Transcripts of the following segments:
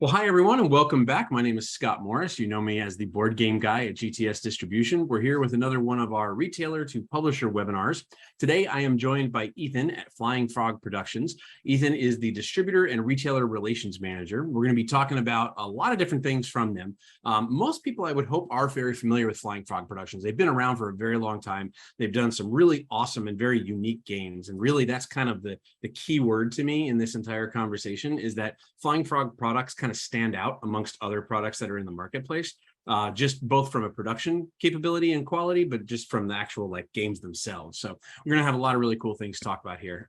Well, hi, everyone, and welcome back. My name is Scott Morris. You know me as the board game guy at GTS Distribution. We're here with another one of our retailer to publisher webinars. Today, I am joined by Ethan at Flying Frog Productions. Ethan is the distributor and retailer relations manager. We're going to be talking about a lot of different things from them. Most people, I would hope, are very familiar with Flying Frog Productions. They've been around for a very long time. They've done some really awesome and very unique games. And really, that's kind of the key word to me in this entire conversation is that Flying Frog products kind of stand out amongst other products that are in the marketplace, just both from a production capability and quality, but just from the actual like games themselves. So we're going to have a lot of really cool things to talk about here.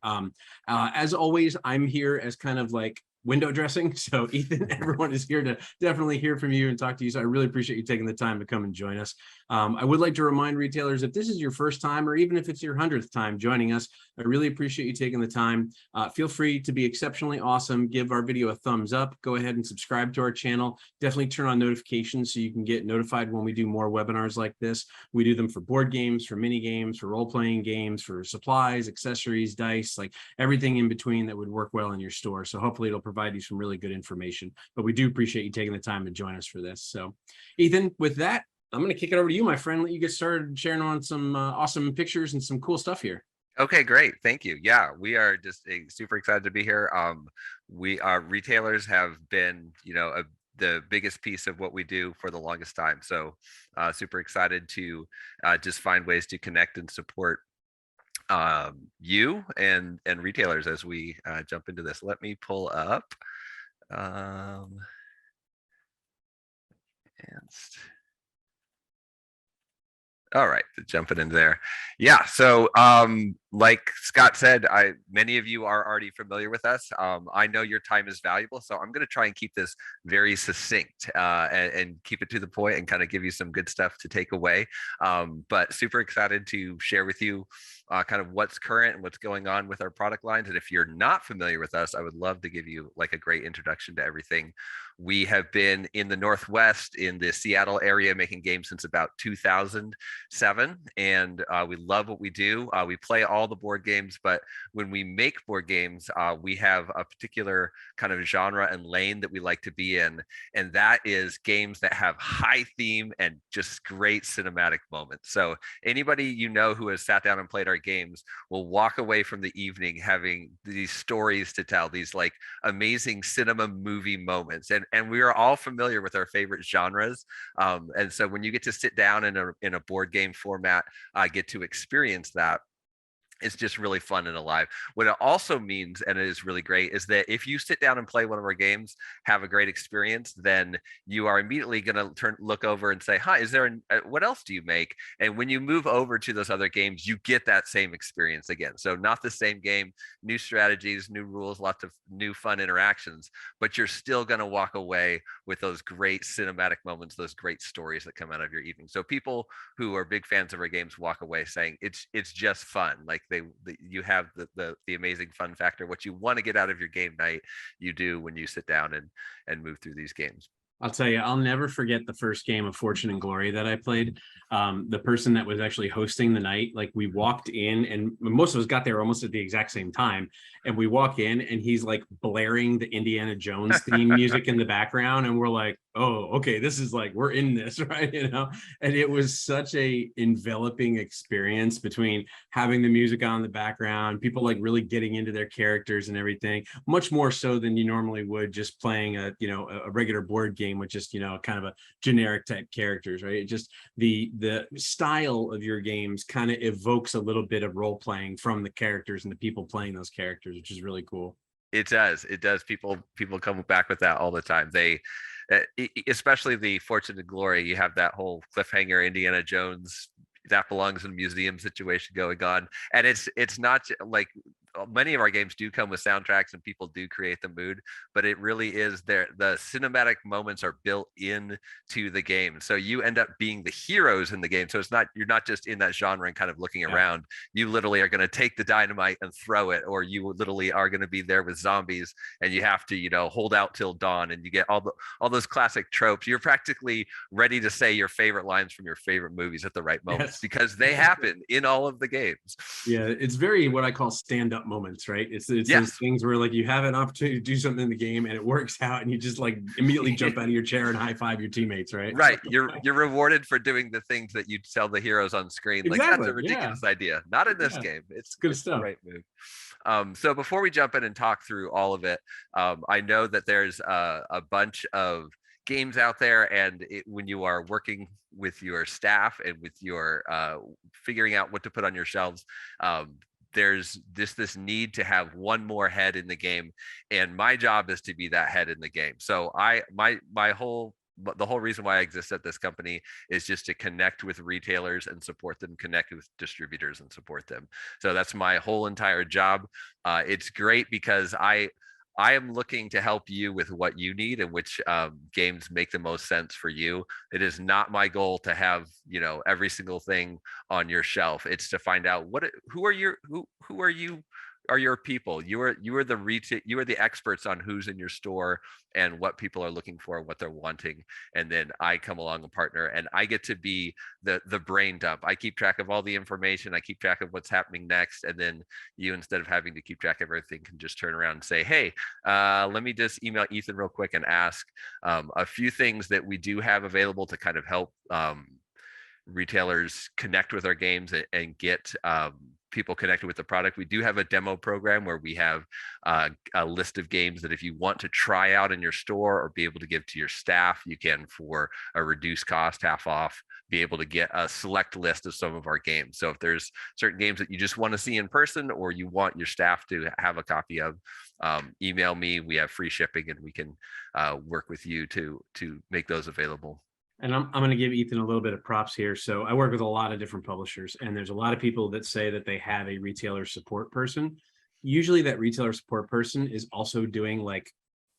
As always, I'm here as kind of like window dressing. So Ethan, everyone is here to definitely hear from you and talk to you. So I really appreciate you taking the time to come and join us. I would like to remind retailers, if this is your first time, or even if it's your 100th time joining us, I really appreciate you taking the time. Feel free to be exceptionally awesome. Give our video a thumbs up. Go ahead and subscribe to our channel. Definitely turn on notifications so you can get notified when we do more webinars like this. We do them for board games, for mini games, for role-playing games, for supplies, accessories, dice, like everything in between that would work well in your store. So hopefully it'll provide you some really good information. But we do appreciate you taking the time to join us for this. So Ethan, with that, I'm going to kick it over to you, my friend. Let you get started sharing on some awesome pictures and some cool stuff here. Okay, great. Thank you. Yeah, we are just super excited to be here. We are retailers have been, the biggest piece of what we do for the longest time. So super excited to just find ways to connect and support you and retailers as we jump into this. Let me pull up. And all right, jumping in there. Yeah, so like Scott said, many of you are already familiar with us. I know your time is valuable, so I'm going to try and keep this very succinct and keep it to the point and kind of give you some good stuff to take away. But super excited to share with you kind of what's current and what's going on with our product lines. And if you're not familiar with us, I would love to give you like a great introduction to everything. We have been in the Northwest, in the Seattle area, making games since about 2007, and we love what we do. We play all the board games, but when we make board games, we have a particular kind of genre and lane that we like to be in, and that is games that have high theme and just great cinematic moments. So anybody you know who has sat down and played our games will walk away from the evening having these stories to tell, these like amazing cinema movie moments. And we are all familiar with our favorite genres. And so when you get to sit down in a board game format, get to experience that, it's just really fun and alive. What it also means, and it is really great, is that if you sit down and play one of our games, have a great experience, then you are immediately going to look over and say, hi, is there what else do you make? And when you move over to those other games, you get that same experience again. So not the same game, new strategies, new rules, lots of new fun interactions, but you're still going to walk away with those great cinematic moments, those great stories that come out of your evening. So people who are big fans of our games walk away saying it's just fun. Like you have the amazing fun factor. What you want to get out of your game night, you do when you sit down and move through these games. I'll tell you, I'll never forget the first game of Fortune and Glory that I played. The person that was actually hosting the night, like we walked in and most of us got there almost at the exact same time. And we walk in and he's like blaring the Indiana Jones theme music in the background. And we're like, oh, okay, this is like, we're in this, right? And it was such a enveloping experience between having the music on in the background, people like really getting into their characters and everything, much more so than you normally would just playing a regular board game with just, kind of a generic type characters, right? It just the style of your games kind of evokes a little bit of role playing from the characters and the people playing those characters, which is really cool. It does. People come back with that all the time. They especially the Fortune and Glory, you have that whole cliffhanger Indiana Jones that belongs in a museum situation going on, and it's not like many of our games do come with soundtracks and people do create the mood, but it really is there. The cinematic moments are built into the game, so you end up being the heroes in the game. So you're not just in that genre and kind of looking around. You literally are going to take the dynamite and throw it, or you literally are going to be there with zombies and you have to hold out till dawn, and you get all those classic tropes. You're practically ready to say your favorite lines from your favorite movies at the right moment, because they happen in all of the games. Yeah, it's very what I call stand-up up moments, right? It's those Yes. things where like you have an opportunity to do something in the game and it works out and you just like immediately jump out of your chair and high five your teammates, right? Right. You're rewarded for doing the things that you tell the heroes on screen. Like, that's Exactly. a Yeah. ridiculous idea. Not in this Yeah. game. It's good It's the stuff. right move. So before we jump in and talk through all of it, I know that there's a bunch of games out there, and when you are working with your staff and with your figuring out what to put on your shelves, there's this need to have one more head in the game, and my job is to be that head in the game. So my whole but the whole reason why I exist at this company is just to connect with retailers and support them, connect with distributors and support them. So that's my whole entire job. It's great because I am looking to help you with what you need and which games make the most sense for you. It is not my goal to have, every single thing on your shelf. It's to find out who are you are your people. You are the experts on who's in your store and what people are looking for, what they're wanting. And then I come along and partner, and I get to be the brain dump. I keep track of all the information. I keep track of what's happening next. And then you, instead of having to keep track of everything, can just turn around and say, hey, let me just email Ethan real quick and ask a few things that we do have available to kind of help retailers connect with our games and get people connected with the product. We do have a demo program where we have a list of games that if you want to try out in your store or be able to give to your staff, you can, for a reduced cost, half off, be able to get a select list of some of our games. So if there's certain games that you just want to see in person or you want your staff to have a copy of, email me. We have free shipping, and we can work with you to make those available. And I'm going to give Ethan a little bit of props here. So I work with a lot of different publishers, and there's a lot of people that say that they have a retailer support person. Usually that retailer support person is also doing like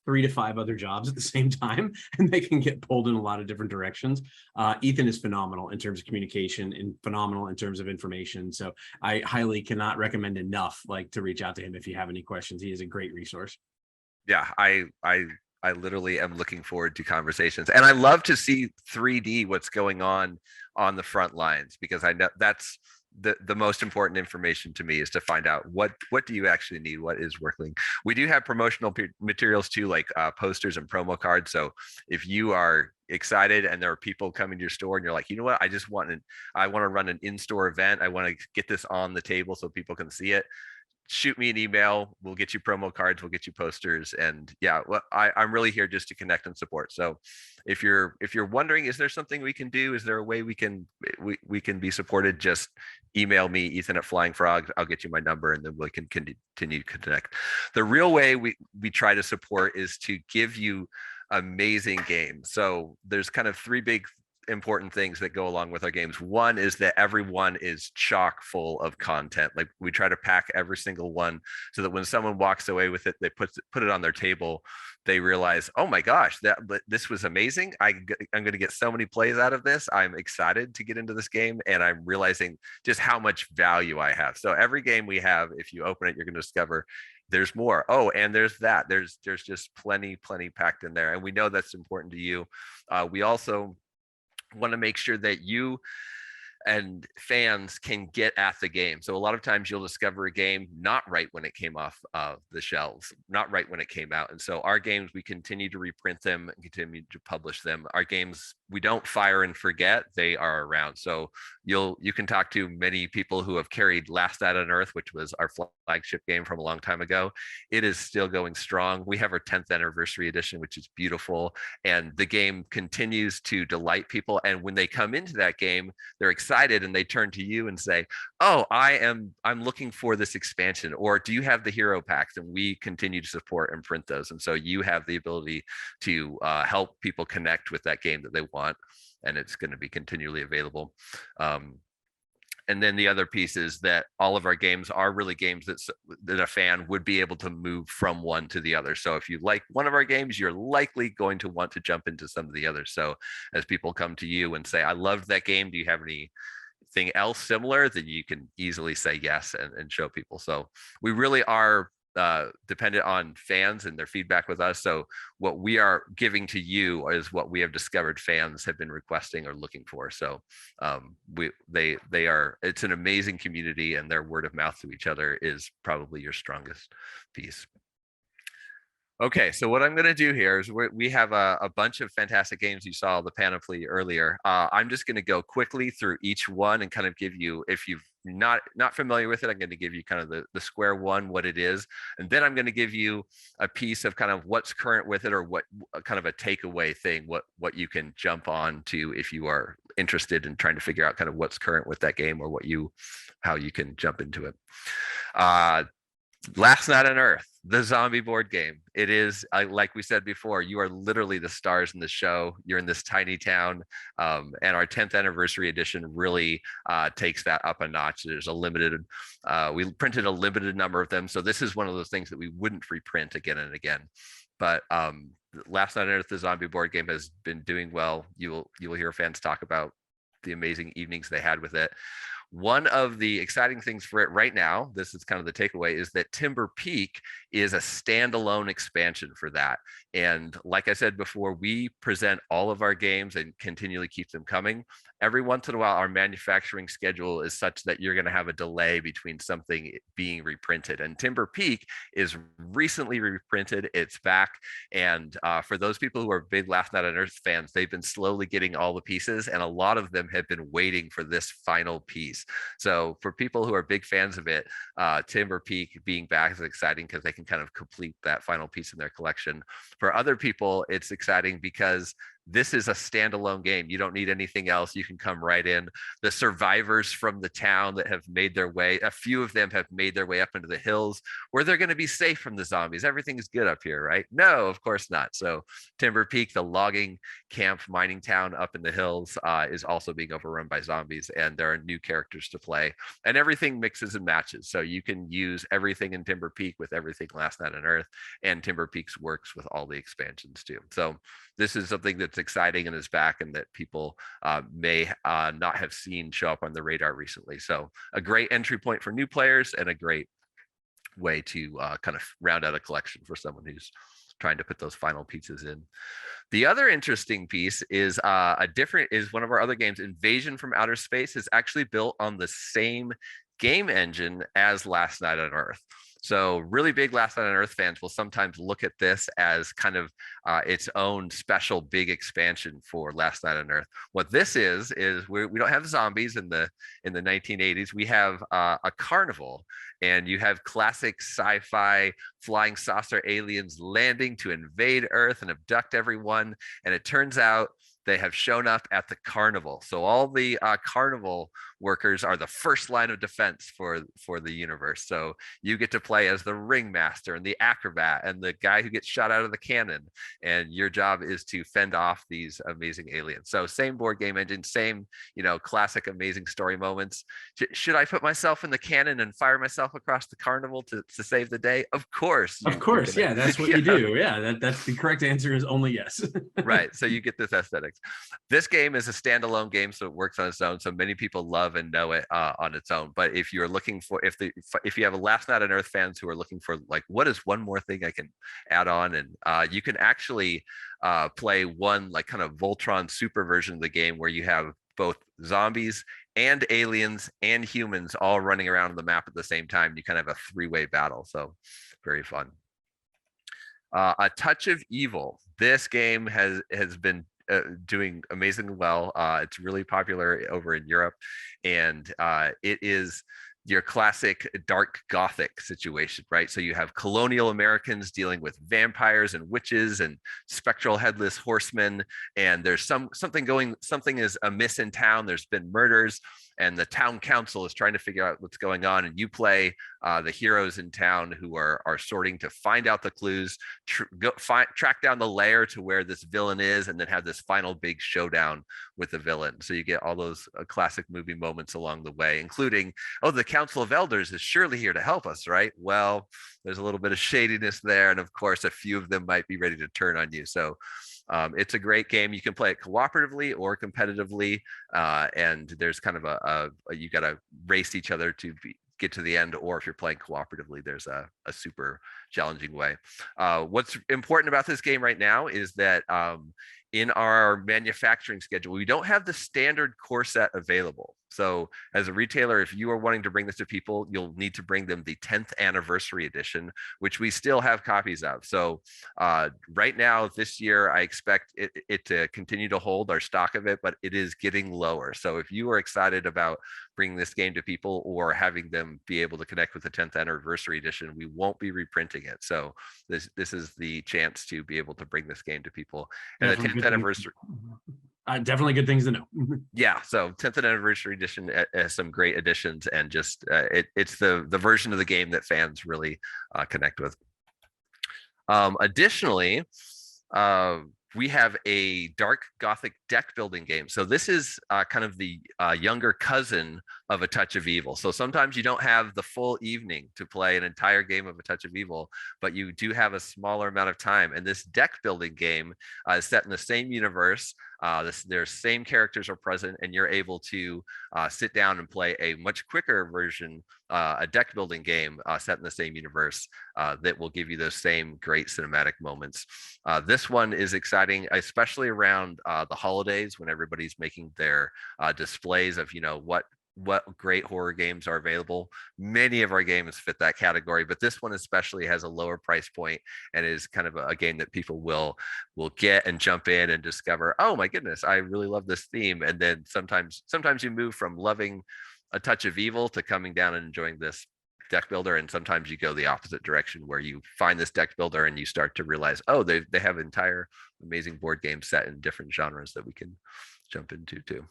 3 to 5 other jobs at the same time, and they can get pulled in a lot of different directions. Ethan is phenomenal in terms of communication and phenomenal in terms of information. So I highly cannot recommend enough to reach out to him if you have any questions. He is a great resource. Yeah, I literally am looking forward to conversations, and I love to see 3D what's going on the front lines, because I know that's the most important information to me, is to find out what do you actually need, what is working. We do have promotional materials too, like posters and promo cards. So if you are excited and there are people coming to your store and you're like, you know what, I want to run an in-store event, I want to get this on the table so people can see it, shoot me an email. We'll get you promo cards, we'll get you posters. And yeah, well, I'm really here just to connect and support. So if you're wondering, is there something we can do, is there a way we can be supported, just email me, Ethan at Flying Frog. I'll get you my number, and then we can continue to connect. The real way we try to support is to give you amazing games. So there's kind of 3 big important things that go along with our games. One is that everyone is chock full of content. Like, we try to pack every single one so that when someone walks away with it, they put it on their table, they realize, oh my gosh, this was amazing. I'm going to get so many plays out of this. I'm excited to get into this game, and I'm realizing just how much value I have. So every game we have, if you open it, you're going to discover there's more. Oh, and there's just plenty packed in there. And we know that's important to you. We also want to make sure that you and fans can get at the game. So a lot of times you'll discover a game not right when it came off the shelves, not right when it came out. And so our games, we continue to reprint them and continue to publish them. Our games, we don't fire and forget, they are around. So you can talk to many people who have carried Last Night on Earth, which was our flagship game from a long time ago. It is still going strong. We have our 10th anniversary edition, which is beautiful. And the game continues to delight people. And when they come into that game, they're excited, and they turn to you and say, oh, I'm looking for this expansion, or do you have the hero packs? And we continue to support and print those. And so you have the ability to help people connect with that game that they want, and it's going to be continually available. And then the other piece is that all of our games are really games that a fan would be able to move from one to the other. So if you like one of our games, you're likely going to want to jump into some of the others. So as people come to you and say, I loved that game, do you have anything else similar, then you can easily say yes and show people. So we really are dependent on fans and their feedback with us. So what we are giving to you is what we have discovered fans have been requesting or looking for. So they are, it's an amazing community, and their word of mouth to each other is probably your strongest piece. Okay, so what I'm going to do here is we have a bunch of fantastic games. You saw the panoply earlier. I'm just going to go quickly through each one and kind of give you, if you've not familiar with it, I'm going to give you kind of the square one, what it is, and then I'm going to give you a piece of kind of what's current with it, or what kind of a takeaway thing, what you can jump on to if you are interested in trying to figure out kind of what's current with that game, or how you can jump into it. Last Night on Earth, the zombie board game. It is, like we said before, you are literally the stars in the show. You're in this tiny town, and our 10th anniversary edition really takes that up a notch. There's a limited, we printed a limited number of them. So this is one of those things that we wouldn't reprint again and again. But Last Night on Earth, the zombie board game, has been doing well. You will hear fans talk about the amazing evenings they had with it. One of the exciting things for it right now, this is kind of the takeaway, is that Timber Peak is a standalone expansion for that. And like I said before, we present all of our games and continually keep them coming. Every once in a while, our manufacturing schedule is such that you're going to have a delay between something being reprinted. And Timber Peak is recently reprinted. It's back. And for those people who are big Last Night on Earth fans, they've been slowly getting all the pieces, and a lot of them have been waiting for this final piece. So for people who are big fans of it, Timber Peak being back is exciting because they can kind of complete that final piece in their collection. For other people, it's exciting because this is a standalone game. You don't need anything else. You can come right in. The survivors from the town that have made their way, a few of them have made their way up into the hills where they're going to be safe from the zombies. Everything is good up here, right? No, of course not. So Timber Peak, the logging camp mining town up in the hills, is also being overrun by zombies, and there are new characters to play, and everything mixes and matches. So you can use everything in Timber Peak with everything Last Night on Earth, and Timber Peak's works with all the expansions too. So this is something that's exciting and is back, and that people may not have seen show up on the radar recently. So a great entry point for new players, and a great way to kind of round out a collection for someone who's trying to put those final pieces in. The other interesting piece is one of our other games. Invasion from Outer Space is actually built on the same game engine as Last Night on Earth. So really big Last Night on Earth fans will sometimes look at this as kind of its own special big expansion for Last Night on Earth. What this is we don't have zombies in the 1980s. We have a carnival, and you have classic sci-fi flying saucer aliens landing to invade Earth and abduct everyone. And it turns out they have shown up at the carnival. So all the carnival workers are the first line of defense for the universe. So you get to play as the ringmaster and the acrobat and the guy who gets shot out of the cannon. And your job is to fend off these amazing aliens. So same board game engine, same, classic amazing story moments. Should I put myself in the cannon and fire myself across the carnival to save the day? Of course. Of course. Yeah, that's what you do. Yeah, that's the correct answer is only yes. Right. So you get this aesthetics. This game is a standalone game, so it works on its own. So many people love and know it on its own. But if you're looking for, if you have a Last Night on Earth fans who are looking for, like, what is one more thing I can add on, and you can actually play one like kind of Voltron super version of the game where you have both zombies and aliens and humans all running around the map at the same time. You kind of have a three-way battle. So very fun. A Touch of Evil. This game has been doing amazingly well. It's really popular over in Europe, and it is your classic dark gothic situation, right? So you have colonial Americans dealing with vampires and witches and spectral headless horsemen, and there's something is amiss in town. There's been murders, and the town council is trying to figure out what's going on. And you play the heroes in town who are sorting to find out the clues, track down the lair to where this villain is, and then have this final big showdown with the villain. So you get all those classic movie moments along the way, including, oh, the Council of Elders is surely here to help us, right? Well, there's a little bit of shadiness there, and of course, a few of them might be ready to turn on you. So it's a great game. You can play it cooperatively or competitively, and there's kind of you got to race each other to get to the end, or if you're playing cooperatively, there's a super challenging way. What's important about this game right now is that in our manufacturing schedule, we don't have the standard core set available. So as a retailer, if you are wanting to bring this to people, you'll need to bring them the 10th anniversary edition, which we still have copies of. So right now, this year, I expect it to continue to hold our stock of it, but it is getting lower. So if you are excited about bringing this game to people or having them be able to connect with the 10th anniversary edition, we won't be reprinting it. So this is the chance to be able to bring this game to people. And the 10th anniversary. Definitely good things to know. Yeah, so 10th anniversary edition has some great additions, and just it's the version of the game that fans really connect with. Additionally, we have a dark gothic deck building game. So this is kind of the younger cousin of A Touch of Evil. So sometimes you don't have the full evening to play an entire game of A Touch of Evil, but you do have a smaller amount of time. And this deck building game is set in the same universe. Their same characters are present, and you're able to sit down and play a much quicker version, a deck building game set in the same universe that will give you those same great cinematic moments. This one is exciting, especially around the holidays when everybody's making their displays of, what great horror games are available. Many of our games fit that category, but this one especially has a lower price point and is kind of a game that people will get and jump in and discover, oh my goodness, I really love this theme. And then sometimes you move from loving A Touch of Evil to coming down and enjoying this deck builder, and sometimes you go the opposite direction where you find this deck builder and you start to realize, oh, they have entire amazing board games set in different genres that we can jump into too.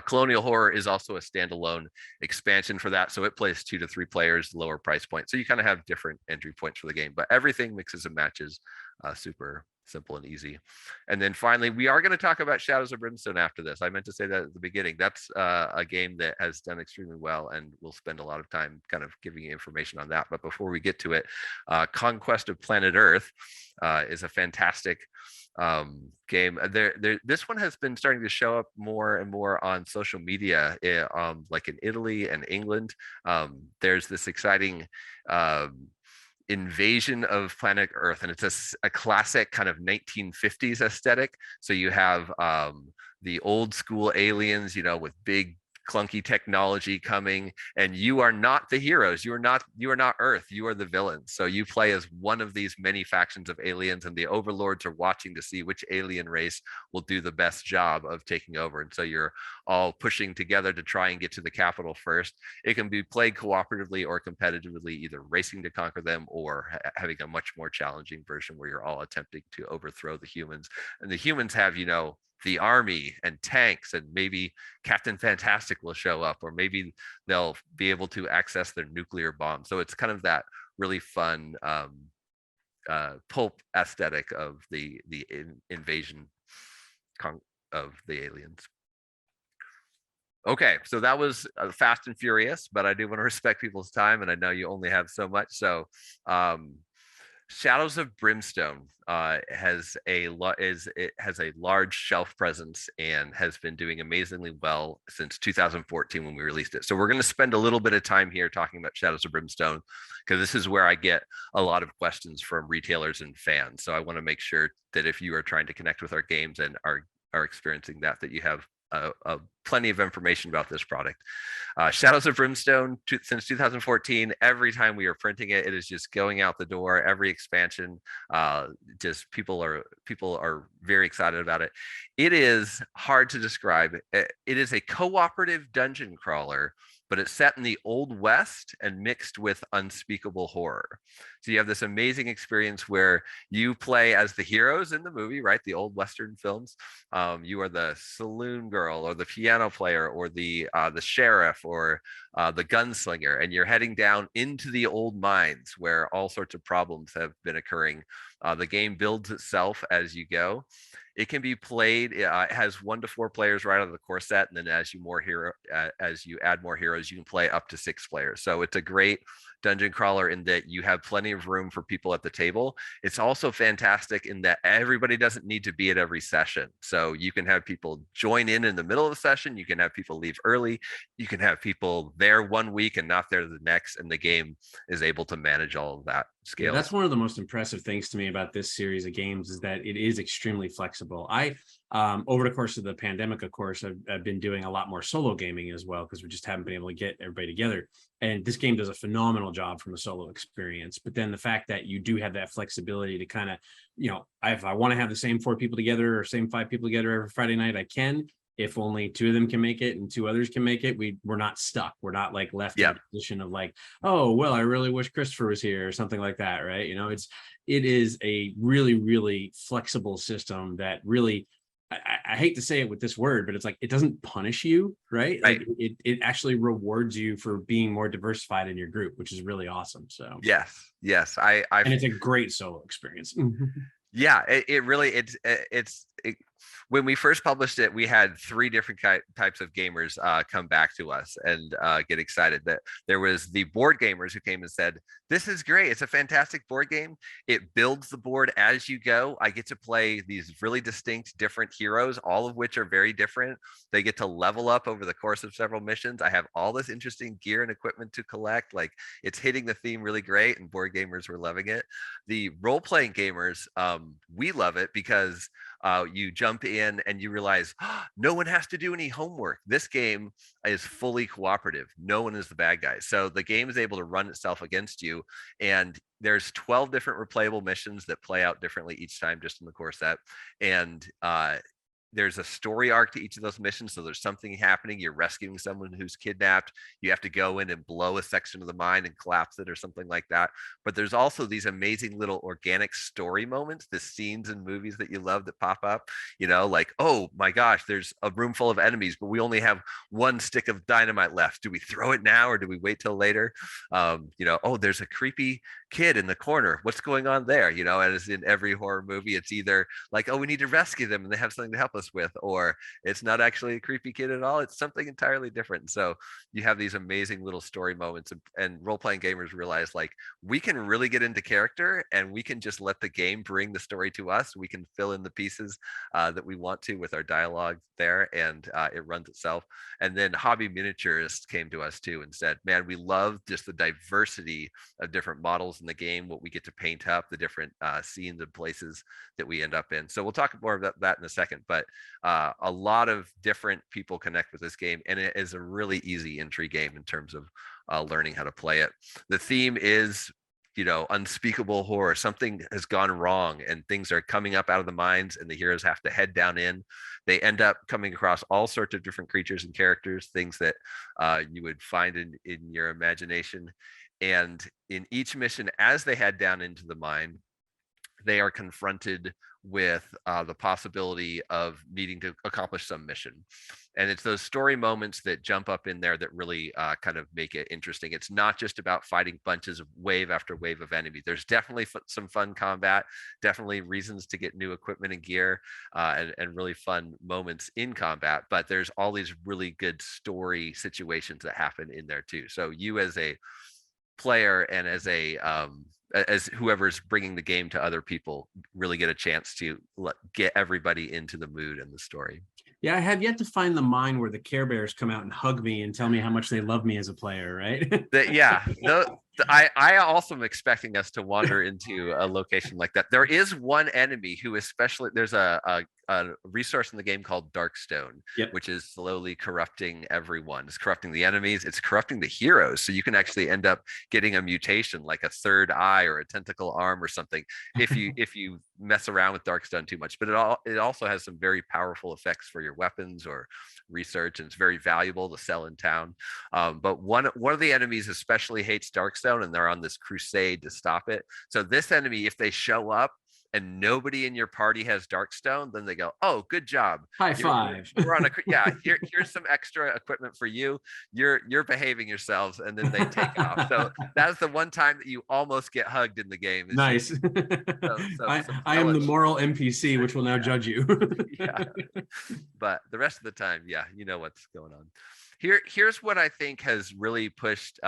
Colonial Horror is also a standalone expansion for that. So it plays 2 to 3 players, lower price point. So you kind of have different entry points for the game, but everything mixes and matches, super simple and easy. And then finally, we are going to talk about Shadows of Brimstone after this. I meant to say that at the beginning. That's a game that has done extremely well, and we'll spend a lot of time kind of giving you information on that. But before we get to it, Conquest of Planet Earth is a fantastic game. This one has been starting to show up more and more on social media, like in Italy and England. There's this exciting invasion of planet Earth, and it's a classic kind of 1950s aesthetic. So you have the old school aliens, with big clunky technology coming, and you are not the heroes. You are not Earth. You are the villains. So you play as one of these many factions of aliens, and the overlords are watching to see which alien race will do the best job of taking over. And so you're all pushing together to try and get to the capital first. It can be played cooperatively or competitively, either racing to conquer them or having a much more challenging version where you're all attempting to overthrow the humans. And the humans have, the army and tanks, and maybe Captain Fantastic will show up, or maybe they'll be able to access their nuclear bomb. So it's kind of that really fun pulp aesthetic of the invasion of the aliens. Okay, so that was fast and furious, but I do want to respect people's time, and I know you only have so much. So Shadows of Brimstone has a large shelf presence and has been doing amazingly well since 2014 when we released it. So we're going to spend a little bit of time here talking about Shadows of Brimstone, because this is where I get a lot of questions from retailers and fans. So I want to make sure that if you are trying to connect with our games and are experiencing that you have plenty of information about this product. Shadows of Brimstone, since 2014, every time we are printing it, it is just going out the door. Every expansion, just people are very excited about it. It is hard to describe. It is a cooperative dungeon crawler, but it's set in the Old West and mixed with unspeakable horror. So you have this amazing experience where you play as the heroes in the movie, right? The old Western films. You are the saloon girl, or the piano player, or the sheriff, or the gunslinger, and you're heading down into the old mines where all sorts of problems have been occurring. The game builds itself as you go. It can be played. It has 1 to 4 players right out of the core set, and then as you add more heroes, you can play up to 6 players. So it's a great dungeon crawler in that you have plenty of room for people at the table. It's also fantastic in that everybody doesn't need to be at every session. So you can have people join in the middle of the session. You can have people leave early. You can have people there 1 week and not there the next, and the game is able to manage all of that Yeah, scale. that's one of the most impressive things to me about this series of games is that it is extremely flexible. I, over the course of the pandemic, of course, I've been doing a lot more solo gaming as well because we just haven't been able to get everybody together. And this game does a phenomenal job from a solo experience. But then the fact that you do have that flexibility to kind of, if I want to have the same 4 people together or same 5 people together every Friday night, I can. If only 2 of them can make it and 2 others can make it, we're not stuck. We're not like left in a position of like, oh, well, I really wish Christopher was here or something like that, right? It is a really, really flexible system that really, I hate to say it with this word, but it's like, it doesn't punish you, right? Right. Like it actually rewards you for being more diversified in your group, which is really awesome. So, Yes. and it's a great solo experience. Yeah, it really when we first published it, we had 3 different types of gamers come back to us and get excited. That there was the board gamers who came and said, "This is great. It's a fantastic board game. It builds the board as you go. I get to play these really distinct, different heroes, all of which are very different. They get to level up over the course of several missions. I have all this interesting gear and equipment to collect. Like, it's hitting the theme really great, and board gamers were loving it. The role-playing gamers, we love it because you jump in and you realize no one has to do any homework. This game is fully cooperative. No one is the bad guy. So the game is able to run itself against you. And there's 12 different replayable missions that play out differently each time just in the core set. And there's a story arc to each of those missions. So there's something happening. You're rescuing someone who's kidnapped. You have to go in and blow a section of the mine and collapse it or something like that. But there's also these amazing little organic story moments, the scenes in movies that you love that pop up, like, oh my gosh, there's a room full of enemies, but we only have 1 stick of dynamite left. Do we throw it now or do we wait till later? Oh, there's a creepy kid in the corner. What's going on there? And as in every horror movie, it's either like, oh, we need to rescue them and they have something to help us with, or it's not actually a creepy kid at all. It's something entirely different. So you have these amazing little story moments, and role-playing gamers realize, like, we can really get into character and we can just let the game bring the story to us. We can fill in the pieces that we want to with our dialogue there, and it runs itself. And then hobby miniaturists came to us too and said, man, we love just the diversity of different models in the game, what we get to paint up, the different scenes and places that we end up in. So we'll talk more about that in a second, but a lot of different people connect with this game, and it is a really easy entry game in terms of learning how to play it. The theme is, unspeakable horror. Something has gone wrong and things are coming up out of the mines, and the heroes have to head down in. They end up coming across all sorts of different creatures and characters, things that you would find in your imagination. And in each mission, as they head down into the mine, they are confronted with the possibility of needing to accomplish some mission. And it's those story moments that jump up in there that really kind of make it interesting. It's not just about fighting bunches of wave after wave of enemies. There's definitely some fun combat, definitely reasons to get new equipment and gear, and really fun moments in combat. But there's all these really good story situations that happen in there too. So you as a player and as whoever's bringing the game to other people really get a chance to get everybody into the mood and the story. Yeah, I have yet to find the mine where the Care Bears come out and hug me and tell me how much they love me as a player, right? I also am expecting us to wander into a location like that. There is one enemy who especially, there's a resource in the game called Darkstone, Yep. which is slowly corrupting everyone. It's corrupting the enemies, it's corrupting the heroes. So you can actually end up getting a mutation like a third eye or a tentacle arm or something if you mess around with Darkstone too much. But it also has some very powerful effects for your weapons or research, and it's very valuable to sell in town. But one of the enemies especially hates Darkstone, and they're on this crusade to stop it. So this enemy, if they show up, and nobody in your party has Darkstone, then they go, "Oh, good job. High You're five. you're on a yeah. Here's some extra equipment for you. You're behaving yourselves," and then they take off. So that's the one time that you almost get hugged in the game. Is Nice. some I am the fellowship. moral NPC, which will now Yeah, judge you. yeah. But the rest of the time, yeah, you know what's going on. Here's what I think has really pushed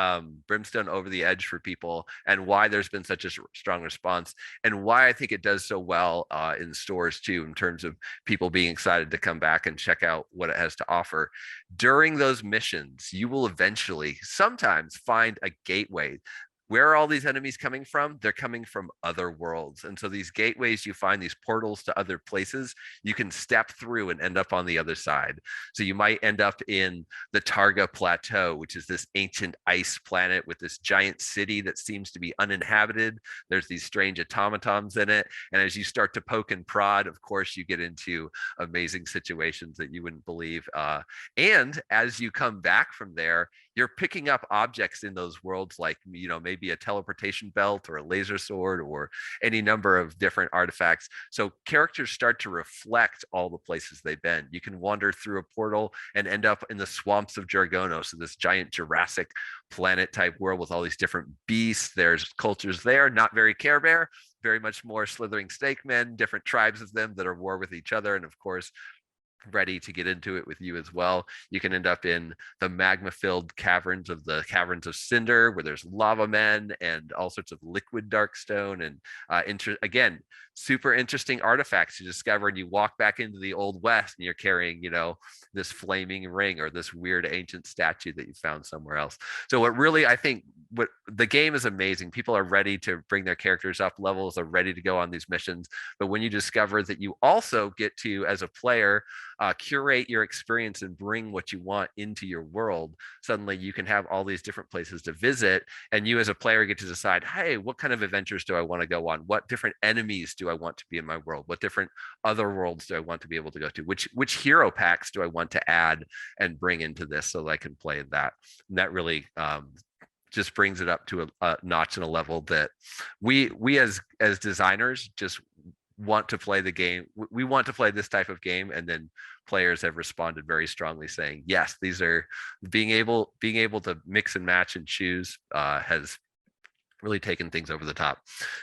Brimstone over the edge for people, and why there's been such a strong response, and why I think it does so well in stores too, in terms of people being excited to come back and check out what it has to offer. During those missions, you will eventually sometimes find a gateway. Where are all these enemies coming from? They're coming from other worlds. And so these gateways, you find these portals to other places, you can step through and end up on the other side. So you might end up in the Targa Plateau, which is this ancient ice planet with this giant city that seems to be uninhabited. There's these strange automatons in it. And as you start to poke and prod, of course, you get into amazing situations that you wouldn't believe. And as you come back from there, you're picking up objects in those worlds, like, you know, maybe a teleportation belt or a laser sword or any number of different artifacts. So characters start to reflect all the places they've been. You can wander through a portal and end up in the swamps of Jargono, so this giant Jurassic planet type world with all these different beasts. There's cultures there, not very Care Bear, very much more slithering snake men, different tribes of them that are war with each other, and of course ready to get into it with you as well. You can end up in the magma-filled caverns of the Cinder, where there's lava men and all sorts of liquid darkstone, and again, super interesting artifacts to discover. And you walk back into the Old West and you're carrying, you know, this flaming ring or this weird ancient statue that you found somewhere else. So what really, I think, what the game is amazing. People are ready to bring their characters up levels, are ready to go on these missions. But when you discover that you also get to, as a player, curate your experience and bring what you want into your world, suddenly you can have all these different places to visit, and you as a player get to decide, hey, what kind of adventures do I want to go on? What different enemies do I want to be in my world? What different other worlds do I want to be able to go to? Which hero packs do I want to add and bring into this so that I can play that? And that really just brings it up to a notch and a level that we as designers just want to play the game. We want to play this type of game, and then players have responded very strongly saying, yes, these are being able to mix and match and choose has really taken things over the top.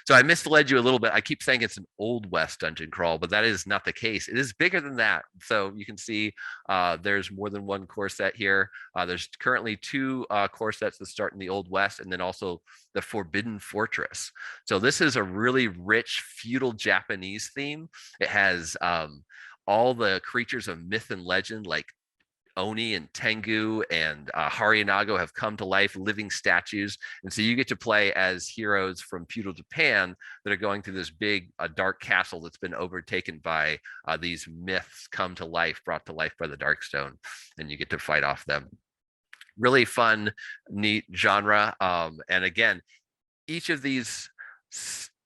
So I misled you a little bit. I keep saying it's an Old West dungeon crawl, but that is not the case. It is bigger than that. So you can see there's more than one core set here. There's currently two core sets that start in the Old West, and then also the Forbidden Fortress. So this is a really rich feudal Japanese theme. It has all the creatures of myth and legend, like Oni and Tengu and Harinago, have come to life, living statues. And so you get to play as heroes from feudal Japan that are going through this big dark castle that's been overtaken by these myths come to life, brought to life by the Darkstone, and you get to fight off them. Really fun, neat genre. And again, each of these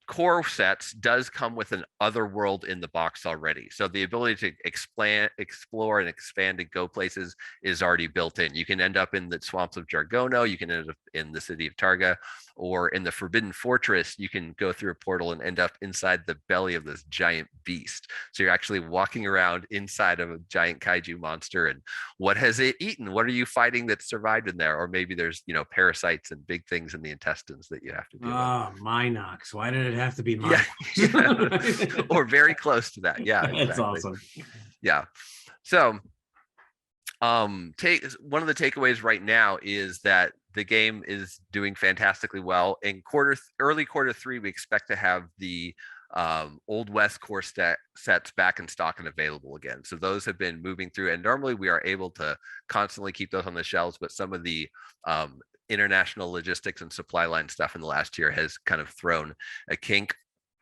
core sets does come with an other world in the box already. So the ability to explore and expand and go places is already built in. You can end up in the swamps of Jargono, you can end up in the city of Targa, or in the Forbidden Fortress, you can go through a portal and end up inside the belly of this giant beast. So you're actually walking around inside of a giant kaiju monster, and what has it eaten? What are you fighting that survived in there? Or maybe there's, you know, parasites and big things in the intestines that you have to deal with. Oh, Minox. Why did it have to be Yeah, Minox? yeah. Or very close to that. Yeah, That's exactly. awesome. Yeah. So take one of the takeaways right now is that the game is doing fantastically well. In early quarter three, we expect to have the Old West core sets back in stock and available again. So those have been moving through, and normally we are able to constantly keep those on the shelves, but some of the international logistics and supply line stuff in the last year has kind of thrown a kink,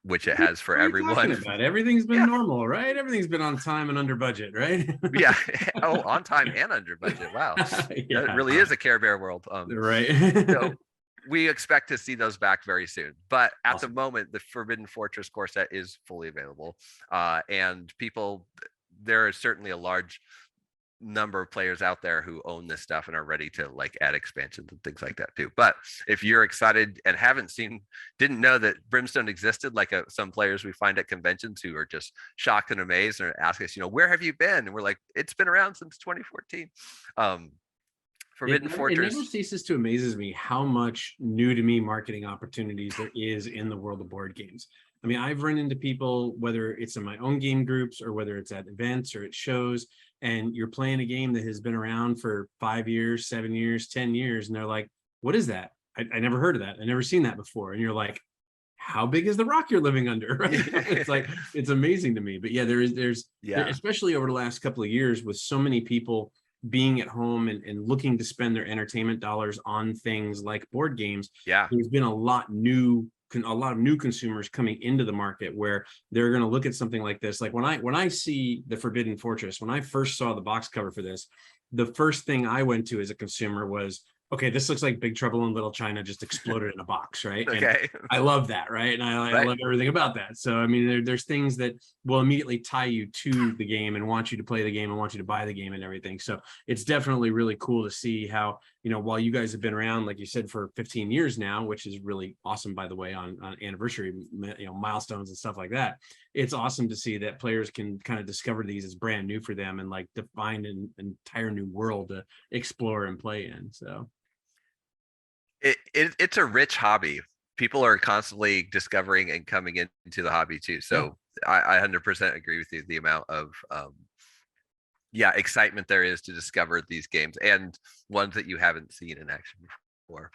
which it has for everyone. Everything's been normal, right? Everything's been on time and under budget, right? Yeah. Oh, on time and under budget. Wow. Yeah. That really is a Care Bear world. Right. So we expect to see those back very soon. But at the moment, the Forbidden Fortress core set is fully available. And there is certainly a large number of players out there who own this stuff and are ready to like add expansions and things like that too. But if you're excited and didn't know that Brimstone existed, like some players we find at conventions who are just shocked and amazed and ask us, where have you been? And we're like, it's been around since 2014. Forbidden It never Fortress. ceases to amazes me how much new to me marketing opportunities there is in the world of board games. I mean, I've run into people, whether it's in my own game groups or whether it's at events or at shows, and you're playing a game that has been around for 5 years, 7 years, 10 years, and they're like, what is that? I never heard of that. I never seen that before. And you're like, how big is the rock you're living under? Right? It's like, it's amazing to me. But yeah, especially over the last couple of years with so many people being at home and looking to spend their entertainment dollars on things like board games. Yeah. There's been a lot of new consumers coming into the market where they're going to look at something like this. Like when I see the Forbidden Fortress, when I first saw the box cover for this, the first thing I went to as a consumer was, okay, this looks like Big Trouble in Little China just exploded in a box, right? Okay. And I love that, right? And I love everything about that. So, I mean, there's things that will immediately tie you to the game and want you to play the game and want you to buy the game and everything. So it's definitely really cool to see how, while you guys have been around, like you said, for 15 years now, which is really awesome, by the way, on anniversary, milestones and stuff like that. It's awesome to see that players can kind of discover these as brand new for them and like define an entire new world to explore and play in. So. It's a rich hobby. People are constantly discovering and coming into the hobby too. So yeah. I 100% agree with you. The amount of excitement there is to discover these games and ones that you haven't seen in action before.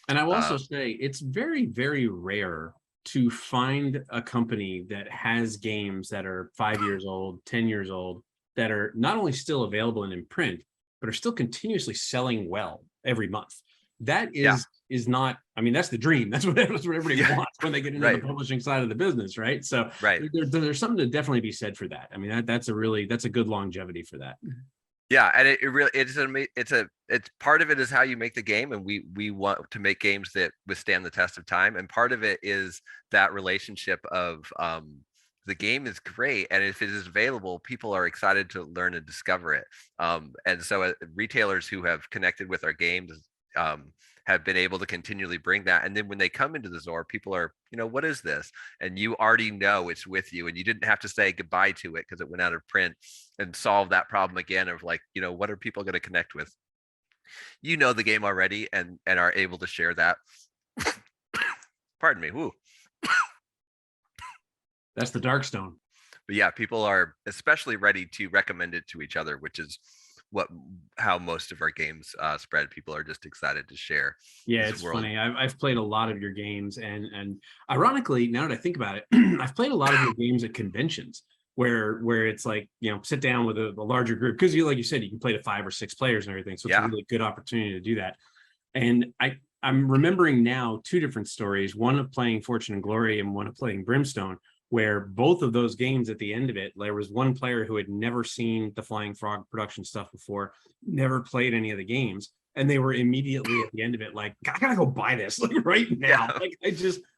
And I will also say it's very, very rare to find a company that has games that are 5 years old, 10 years old, that are not only still available and in print, but are still continuously selling well every month. That is not, I mean, that's the dream. That's what everybody wants when they get into the publishing side of the business, right? So there's something to definitely be said for that. I mean, that's a good longevity for that. Yeah, and it's part of it is how you make the game, and we want to make games that withstand the test of time, and part of it is that relationship of the game is great, and if it is available, people are excited to learn and discover it. And so retailers who have connected with our games have been able to continually bring that. And then when they come into the Zor, people are, what is this? And you already know it's with you, and you didn't have to say goodbye to it because it went out of print and solve that problem again of like, what are people going to connect with? The game already and are able to share that. Pardon me. Woo. That's the Darkstone. But yeah, people are especially ready to recommend it to each other, which is how most of our games spread. People are just excited to share. Yeah, it's funny. I've played a lot of your games, and ironically, now that I think about it, I've played a lot of your games at conventions where it's like, sit down with a larger group, because like you said, you can play to 5 or 6 players and everything. So it's a really good opportunity to do that. And I'm remembering now 2 different stories, one of playing Fortune and Glory and one of playing Brimstone, where both of those games at the end of it, there was one player who had never seen the Flying Frog production stuff before, never played any of the games. And they were immediately at the end of it, like, I gotta go buy this like right now. Yeah. Like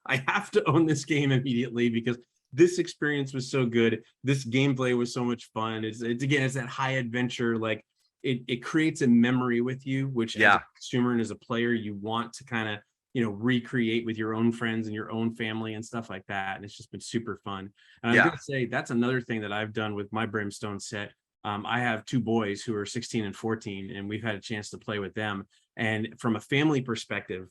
I have to own this game immediately because this experience was so good. This gameplay was so much fun. It's that high adventure, like it creates a memory with you, which as a consumer and as a player, you want to kind of, recreate with your own friends and your own family and stuff like that. And it's just been super fun. And I'm going to say that's another thing that I've done with my Brimstone set. I have 2 boys who are 16 and 14, and we've had a chance to play with them. And from a family perspective,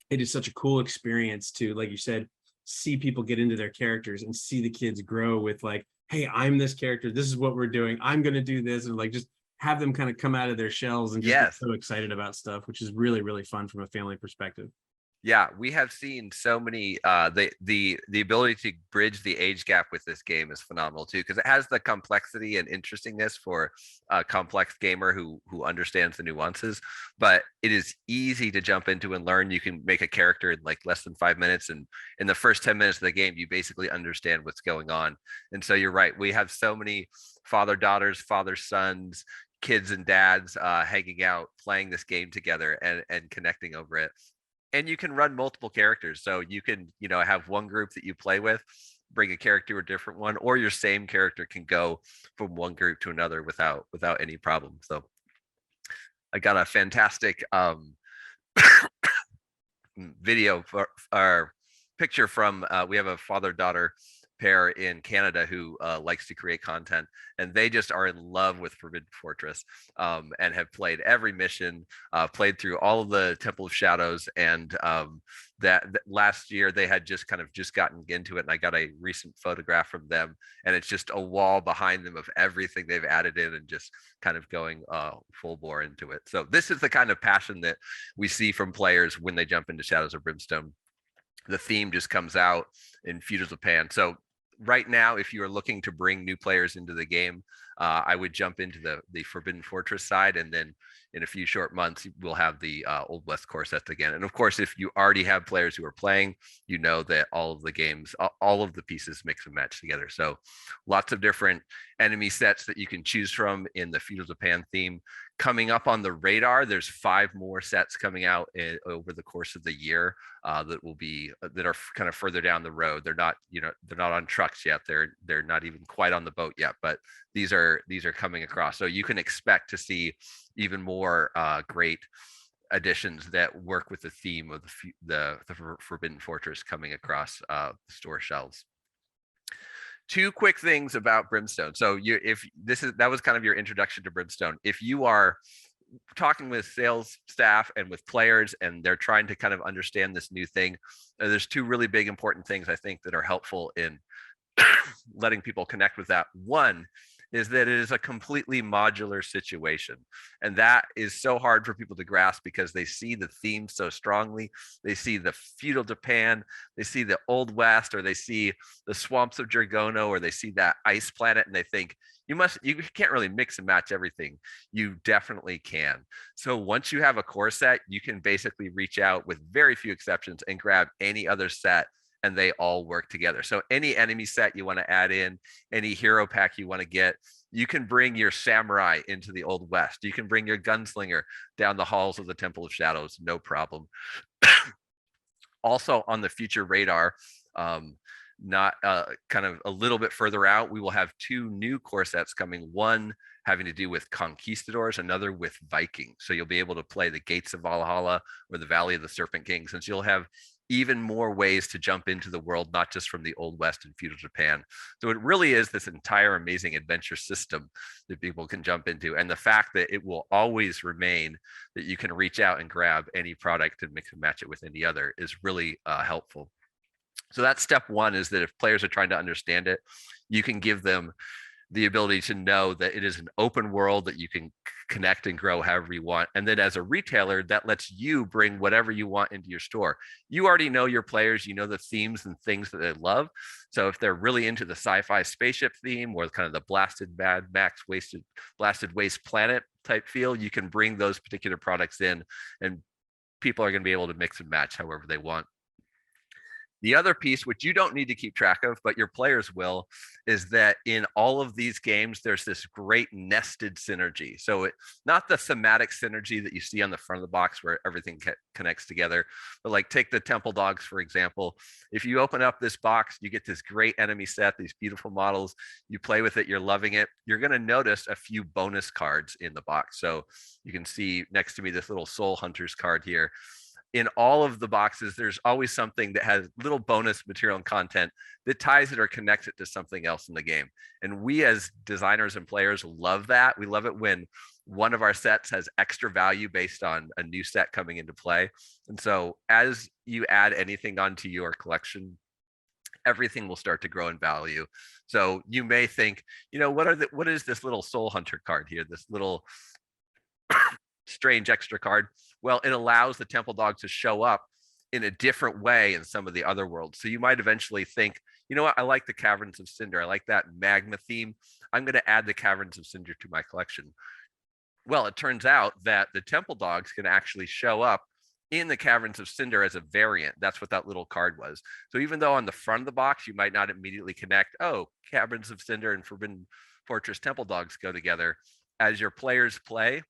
it is such a cool experience to, like you said, see people get into their characters and see the kids grow with like, hey, I'm this character. This is what we're doing. I'm going to do this. And like, just have them kind of come out of their shells and just get so excited about stuff, which is really, really fun from a family perspective. Yeah, we have seen so many. The ability to bridge the age gap with this game is phenomenal too, because it has the complexity and interestingness for a complex gamer who understands the nuances. But it is easy to jump into and learn. You can make a character in like less than 5 minutes, and in the first 10 minutes of the game, you basically understand what's going on. And so you're right. We have so many father-daughters, father-sons, kids and dads hanging out, playing this game together and connecting over it. And you can run multiple characters. So you can, have one group that you play with, bring a character to a different one, or your same character can go from one group to another without any problem. So I got a fantastic video for our picture from we have a father-daughter pair in Canada who likes to create content, and they just are in love with Forbidden Fortress, and have played every mission, played through all of the Temple of Shadows, and that last year they had just gotten into it, and I got a recent photograph from them, and it's just a wall behind them of everything they've added in and just kind of going full bore into it. So this is the kind of passion that we see from players when they jump into Shadows of Brimstone. The theme just comes out in Feudals of Pan. So right now, if you are looking to bring new players into the game, I would jump into the Forbidden Fortress side, and then in a few short months, we'll have the Old West core sets again. And of course, if you already have players who are playing, you know that all of the games, all of the pieces mix and match together. So lots of different enemy sets that you can choose from in the Feudals of Pan theme. Coming up on the radar, there's 5 more sets coming out over the course of the year that are kind of further down the road. They're not on trucks yet. They're not even quite on the boat yet, but these are coming across. So you can expect to see even more great additions that work with the theme of the Forbidden Fortress coming across the store shelves. 2 quick things about Brimstone. So that was kind of your introduction to Brimstone. If you are talking with sales staff and with players and they're trying to kind of understand this new thing, there's 2 really big important things I think that are helpful in letting people connect with that. One is that it is a completely modular situation. And that is so hard for people to grasp because they see the theme so strongly. They see the feudal Japan, they see the Old West, or they see the swamps of Dragono, or they see that ice planet, and they think, you can't really mix and match everything. You definitely can. So once you have a core set, you can basically reach out with very few exceptions and grab any other set, and they all work together. So any enemy set you want to add in, any hero pack you want to get, you can bring your samurai into the Old West. You can bring your gunslinger down the halls of the Temple of Shadows, no problem. Also on the future radar, not kind of a little bit further out, we will have 2 new core sets coming, one having to do with conquistadors, another with Vikings. So you'll be able to play the Gates of Valhalla or the Valley of the Serpent King, since you'll have even more ways to jump into the world, not just from the Old West and feudal Japan. So it really is this entire amazing adventure system that people can jump into. And the fact that it will always remain that you can reach out and grab any product and mix and match it with any other is really helpful. So that's step 1, is that if players are trying to understand it, you can give them the ability to know that it is an open world that you can connect and grow however you want. And then as a retailer, that lets you bring whatever you want into your store. You already know your players, you know the themes and things that they love. So if they're really into the sci-fi spaceship theme or kind of the blasted Mad Max blasted waste planet type feel, you can bring those particular products in, and people are going to be able to mix and match however they want. The other piece, which you don't need to keep track of, but your players will, is that in all of these games, there's this great nested synergy. So not the thematic synergy that you see on the front of the box where everything connects together, but like take the Temple Dogs, for example. If you open up this box, you get this great enemy set, these beautiful models, you play with it, you're loving it. You're going to notice a few bonus cards in the box. So you can see next to me this little Soul Hunters card here. In all of the boxes, there's always something that has little bonus material and content that ties it or connects it to something else in the game. And we as designers and players love that. We love it when one of our sets has extra value based on a new set coming into play. And so as you add anything onto your collection, everything will start to grow in value. So you may think, what is this little Soul Hunter card here? This little strange extra card. Well, it allows the Temple Dog to show up in a different way in some of the other worlds. So you might eventually think, you know what, I like the Caverns of Cinder. I like that magma theme. I'm going to add the Caverns of Cinder to my collection. Well, it turns out that the Temple Dogs can actually show up in the Caverns of Cinder as a variant. That's what that little card was. So even though on the front of the box, you might not immediately connect, oh, Caverns of Cinder and Forbidden Fortress Temple Dogs go together. As your players play,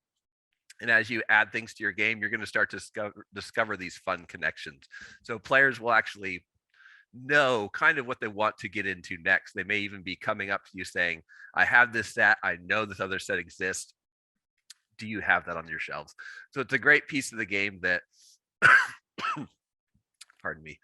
and as you add things to your game, you're going to start to discover these fun connections. So players will actually know kind of what they want to get into next. They may even be coming up to you saying, I have this set, I know this other set exists. Do you have that on your shelves? So it's a great piece of the game that pardon me,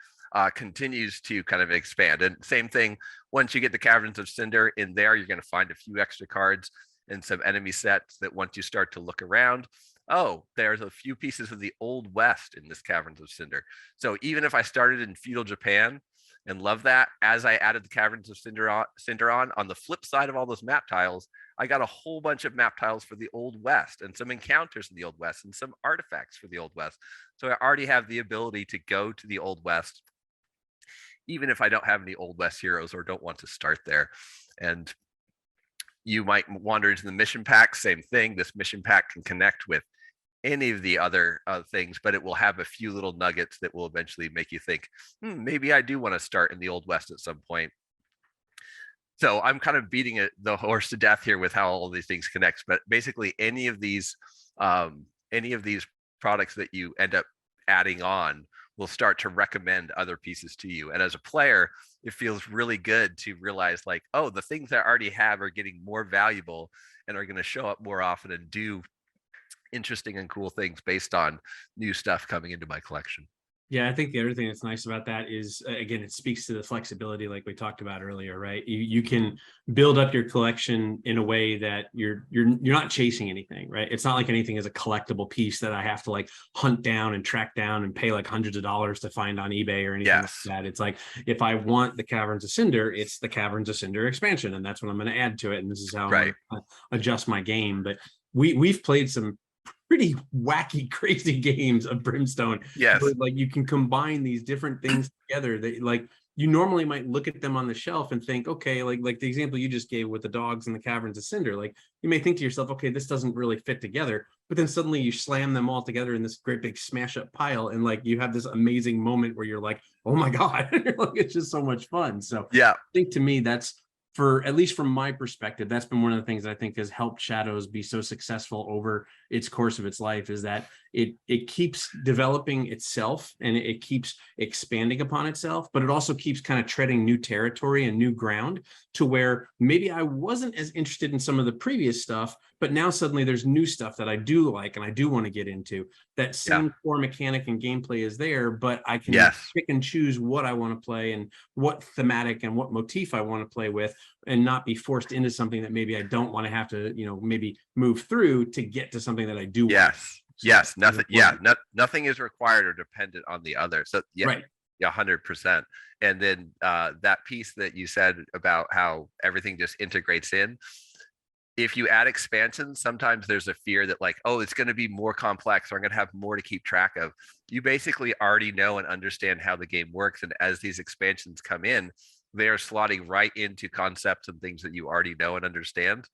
continues to kind of expand. And same thing, once you get the Caverns of Cinder in there, you're going to find a few extra cards and some enemy sets that once you start to look around, oh, there's a few pieces of the Old West in this Caverns of Cinder. So even if I started in feudal Japan and love that, as I added the Caverns of Cinder on the flip side of all those map tiles, I got a whole bunch of map tiles for the Old West and some encounters in the Old West and some artifacts for the Old West. So I already have the ability to go to the Old West, even if I don't have any Old West heroes or don't want to start there. And you might wander into the mission pack, same thing. This mission pack can connect with any of the other things, but it will have a few little nuggets that will eventually make you think, maybe I do want to start in the Old West at some point. So I'm kind of beating the horse to death here with how all these things connect, but basically any of these products that you end up adding on will start to recommend other pieces to you. And as a player, it feels really good to realize like, oh, the things I already have are getting more valuable and are going to show up more often and do interesting and cool things based on new stuff coming into my collection. Yeah, I think the other thing that's nice about that is, again, it speaks to the flexibility like we talked about earlier, right? You can build up your collection in a way that you're not chasing anything, right? It's not like anything is a collectible piece that I have to like hunt down and track down and pay like hundreds of dollars to find on eBay or anything like that. It's like, if I want the Caverns of Cinder, it's the Caverns of Cinder expansion, and that's what I'm going to add to it. And this is how I'm going to adjust my game. But we've played some pretty wacky, crazy games of Brimstone. Yes. Where, like, you can combine these different things together that, like, you normally might look at them on the shelf and think, okay, like the example you just gave with the dogs and the Caverns of Cinder, like you may think to yourself, okay, this doesn't really fit together, but then suddenly you slam them all together in this great big smash up pile, and like you have this amazing moment where you're like, oh my God, like, it's just so much fun. So yeah, I think to me, that's, for at least from my perspective, that's been one of the things that I think has helped Shadows be so successful over its course of its life, is that it keeps developing itself and it keeps expanding upon itself, but it also keeps kind of treading new territory and new ground, to where maybe I wasn't as interested in some of the previous stuff, but now suddenly there's new stuff that I do like and I do want to get into. That same core mechanic and gameplay is there, but I can pick and choose what I want to play and what thematic and what motif I want to play with, and not be forced into something that maybe I don't want to have to, maybe move through to get to something that I do want. Nothing is required or dependent on the other. So yeah, 100%. And then that piece that you said about how everything just integrates in, if you add expansions, sometimes there's a fear that like, oh, it's going to be more complex, or I'm going to have more to keep track of. You basically already know and understand how the game works, and as these expansions come in, they are slotting right into concepts and things that you already know and understand.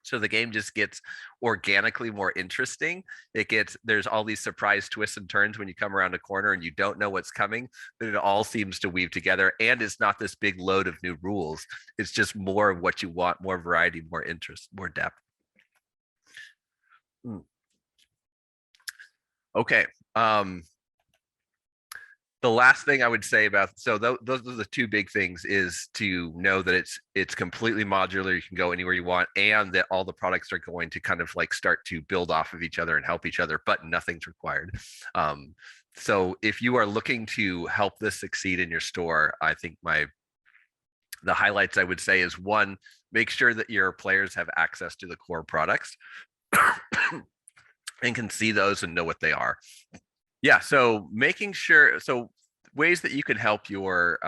So the game just gets organically more interesting. There's all these surprise twists and turns when you come around a corner and you don't know what's coming, but it all seems to weave together. And it's not this big load of new rules. It's just more of what you want, more variety, more interest, more depth. Okay. The last thing I would say about, so those are the two big things, is to know that it's completely modular. You can go anywhere you want, and that all the products are going to kind of like start to build off of each other and help each other, but nothing's required. So if you are looking to help this succeed in your store, I think the highlights I would say is, one, make sure that your players have access to the core products and can see those and know what they are. Yeah, so making sure, so ways that you can help your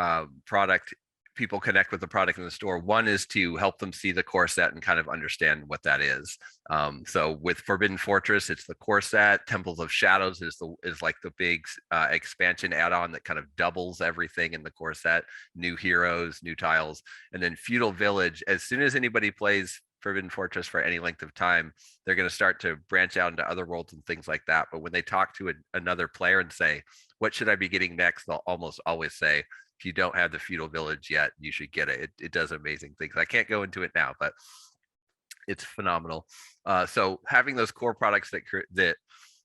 people connect with the product in the store. One is to help them see the core set and kind of understand what that is. So with Forbidden Fortress, it's the core set. Temples of Shadows is like the big expansion add-on that kind of doubles everything in the core set. New heroes, new tiles, and then Feudal Village. As soon as anybody plays Forbidden Fortress for any length of time, they're going to start to branch out into other worlds and things like that. But when they talk to another player and say, what should I be getting next? They'll almost always say, if you don't have the Feudal Village yet, you should get it. It does amazing things. I can't go into it now, but it's phenomenal. So having those core products that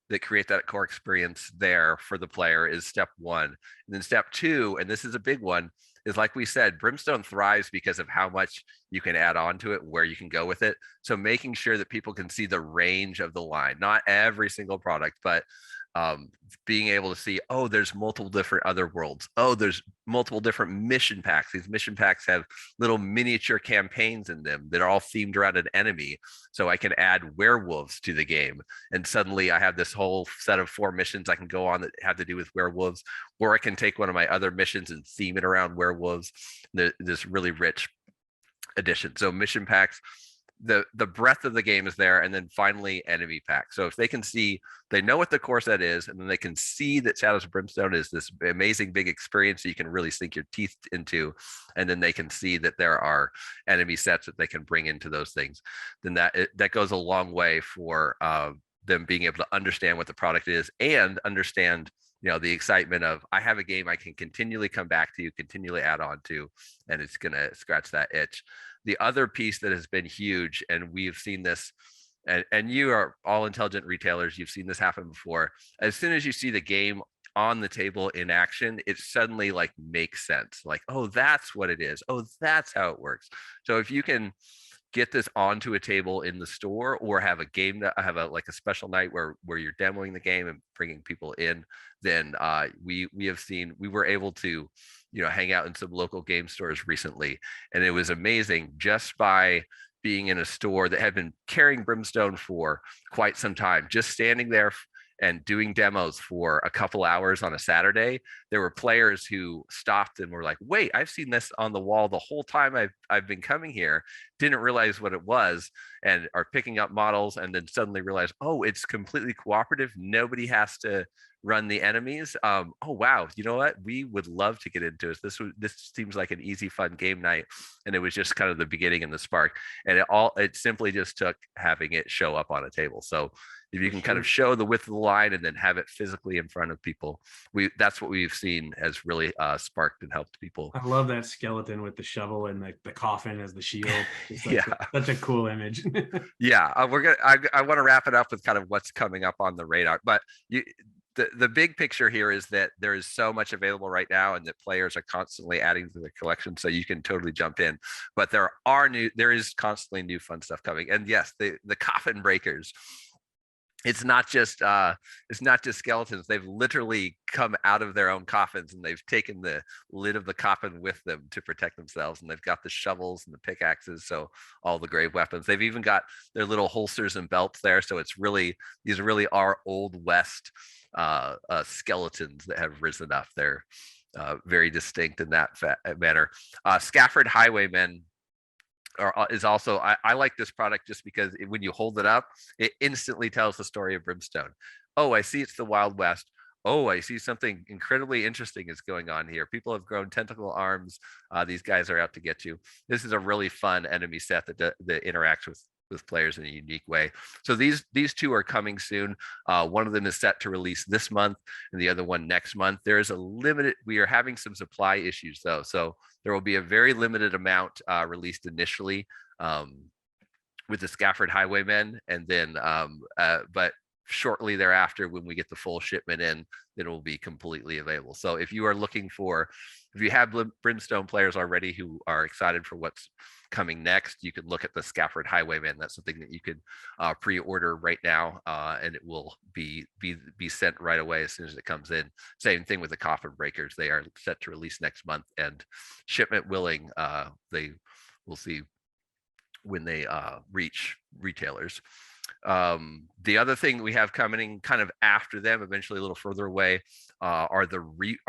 that create that core experience there for the player is step one. And then step two, and this is a big one, is like we said, Brimstone thrives because of how much you can add on to it, where you can go with it. So making sure that people can see the range of the line, not every single product, but being able to see, oh, there's multiple different other worlds. Oh, there's multiple different mission packs. These mission packs have little miniature campaigns in them that are all themed around an enemy. So I can add werewolves to the game. And suddenly I have this whole set of 4 missions I can go on that have to do with werewolves, or I can take one of my other missions and theme it around werewolves. This really rich addition. So mission packs, the breadth of the game is there. And then finally enemy pack. So if they can see, they know what the core set is, and then they can see that Shadows of Brimstone is this amazing big experience that you can really sink your teeth into, and then they can see that there are enemy sets that they can bring into those things, then that goes a long way for them being able to understand what the product is and understand, you know, the excitement of, I have a game I can continually come back to, continually add on to, and it's going to scratch that itch. The other piece that has been huge, and we've seen this, and you are all intelligent retailers, you've seen this happen before. As soon as you see the game on the table in action, it suddenly like makes sense. Like, oh, that's what it is. Oh, that's how it works. So if you can get this onto a table in the store, or have a game that have a special night where you're demoing the game and bringing people in, then we have seen, we were able to, you know, hang out in some local game stores recently, and it was amazing just by being in a store that had been carrying Brimstone for quite some time, just standing there and doing demos for a couple hours on a Saturday. There were players who stopped and were like, wait, I've seen this on the wall the whole time I've been coming here, didn't realize what it was, and are picking up models, and then suddenly realize, oh, it's completely cooperative. Nobody has to run the enemies. Oh wow, you know what? We would love to get into it. This seems like an easy, fun game night, and it was just kind of the beginning and the spark. And it simply just took having it show up on a table. So if you can kind of show the width of the line and then have it physically in front of people, that's what we've seen has really sparked and helped people. I love that skeleton with the shovel and the coffin as the shield. Yeah, such a cool image. Yeah, I want to wrap it up with kind of what's coming up on the radar, but the big picture here is that there is so much available right now, and that players are constantly adding to the collection, so you can totally jump in. But there is constantly new fun stuff coming. And yes, the coffin breakers, it's not just skeletons. They've literally come out of their own coffins, and they've taken the lid of the coffin with them to protect themselves, and they've got the shovels and the pickaxes, so all the grave weapons. They've even got their little holsters and belts there, so these really are old west skeletons that have risen up. They're very distinct in that manner. Scafford Highwaymen is also, I like this product just because when you hold it up, it instantly tells the story of Brimstone. Oh, I see, it's the Wild West. Oh, I see something incredibly interesting is going on here. People have grown tentacle arms. These guys are out to get you. This is a really fun enemy set that interacts with players in a unique way. So these two are coming soon. One of them is set to release this month, and the other one next month. There is we are having some supply issues though. So there will be a very limited amount released initially with the Scafford Highwaymen, and then but shortly thereafter, when we get the full shipment in, then it will be completely available. So if you have Brimstone players already who are excited for what's coming next, you can look at the Scafford Highwayman. That's something that you can pre-order right now, and it will be sent right away as soon as it comes in. Same thing with the Coffin Breakers. They are set to release next month, and shipment willing, they will see when they reach retailers. The other thing we have coming kind of after them, eventually a little further away, are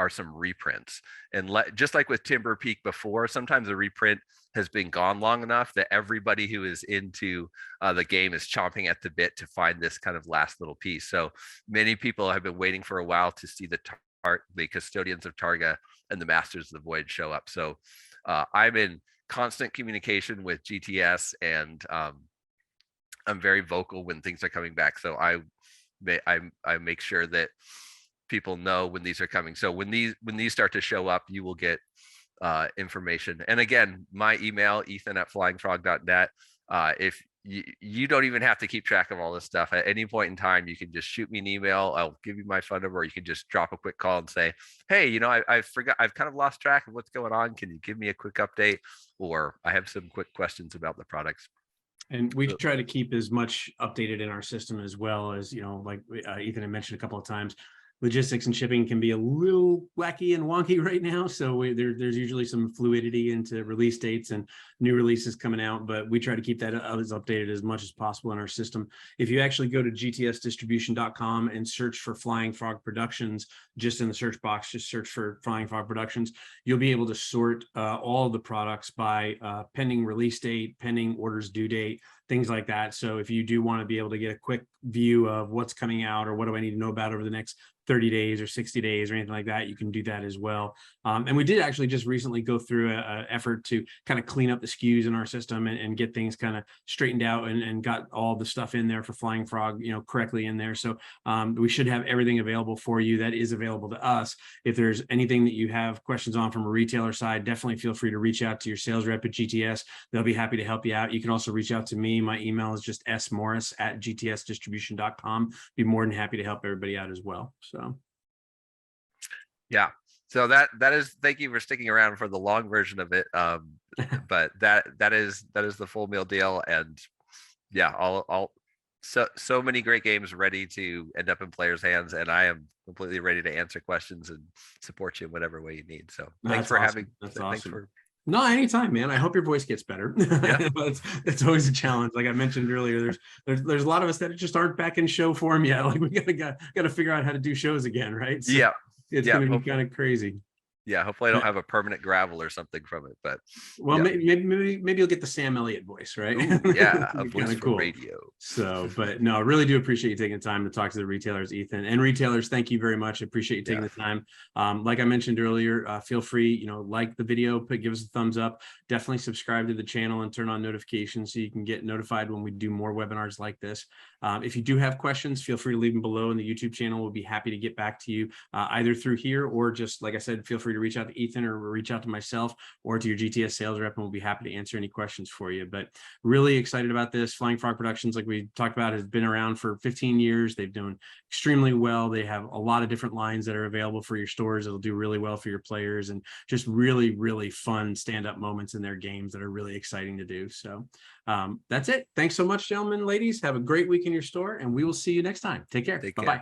some reprints. And just like with Timber Peak before, sometimes a reprint has been gone long enough that everybody who is into the game is chomping at the bit to find this kind of last little piece. So many people have been waiting for a while to see the Custodians of Targa and the Masters of the Void show up. So I'm in constant communication with GTS, and I'm very vocal when things are coming back. So I make sure that people know when these are coming. So when these start to show up, you will get information. And again, my email, ethan@flyingfrog.net. If you don't even have to keep track of all this stuff. At any point in time, you can just shoot me an email. I'll give you my phone number, or you can just drop a quick call and say, hey, I forgot, I've kind of lost track of what's going on. Can you give me a quick update? Or I have some quick questions about the products. And we try to keep as much updated in our system as well as, like Ethan had mentioned a couple of times, logistics and shipping can be a little wacky and wonky right now. So there's usually some fluidity into release dates and new releases coming out, but we try to keep that as updated as much as possible in our system. If you actually go to gtsdistribution.com and search for Flying Frog Productions, just in the search box, just search for Flying Frog Productions, you'll be able to sort all of the products by pending release date, pending orders due date, things like that. So if you do want to be able to get a quick view of what's coming out or what do I need to know about over the next 30 days or 60 days or anything like that, you can do that as well. And we did actually just recently go through an effort to kind of clean up the SKUs in our system and get things kind of straightened out and got all the stuff in there for Flying Frog, correctly in there. So we should have everything available for you that is available to us. If there's anything that you have questions on from a retailer side, definitely feel free to reach out to your sales rep at GTS. They'll be happy to help you out. You can also reach out to me. My email is just smorris@gtsdistribution.com. Be more than happy to help everybody out as well. So yeah, so that is, thank you for sticking around for the long version of it. But that is the full meal deal. And yeah, so many great games ready to end up in players' hands, and I am completely ready to answer questions and support you in whatever way you need. So thanks for having. That's thanks awesome. for No, anytime, man. I hope your voice gets better. Yeah. But it's always a challenge. Like I mentioned earlier, there's a lot of us that just aren't back in show form yet. Like we gotta figure out how to do shows again, right? So Yeah. it's Yeah, gonna be kind of crazy. Yeah, hopefully I don't have a permanent gravel or something from it, but Well, yeah. maybe you'll get the Sam Elliott voice, right? Ooh, yeah, a voice for cool. radio. So, but no, I really do appreciate you taking the time to talk to the retailers, Ethan. And retailers, thank you very much. I appreciate you taking the time. Like I mentioned earlier, feel free, like the video, give us a thumbs up. Definitely subscribe to the channel and turn on notifications so you can get notified when we do more webinars like this. If you do have questions, feel free to leave them below in the YouTube channel. We'll be happy to get back to you either through here or just, like I said, feel free to reach out to Ethan or reach out to myself or to your GTS sales rep, and we'll be happy to answer any questions for you. But really excited about this. Flying Frog Productions, like we talked about, has been around for 15 years. They've done extremely well. They have a lot of different lines that are available for your stores. It'll do really well for your players and just really, really fun stand-up moments in their games that are really exciting to do. So that's it. Thanks so much, gentlemen, ladies. Have a great week in your store, and we will see you next time. Take care. Bye-bye.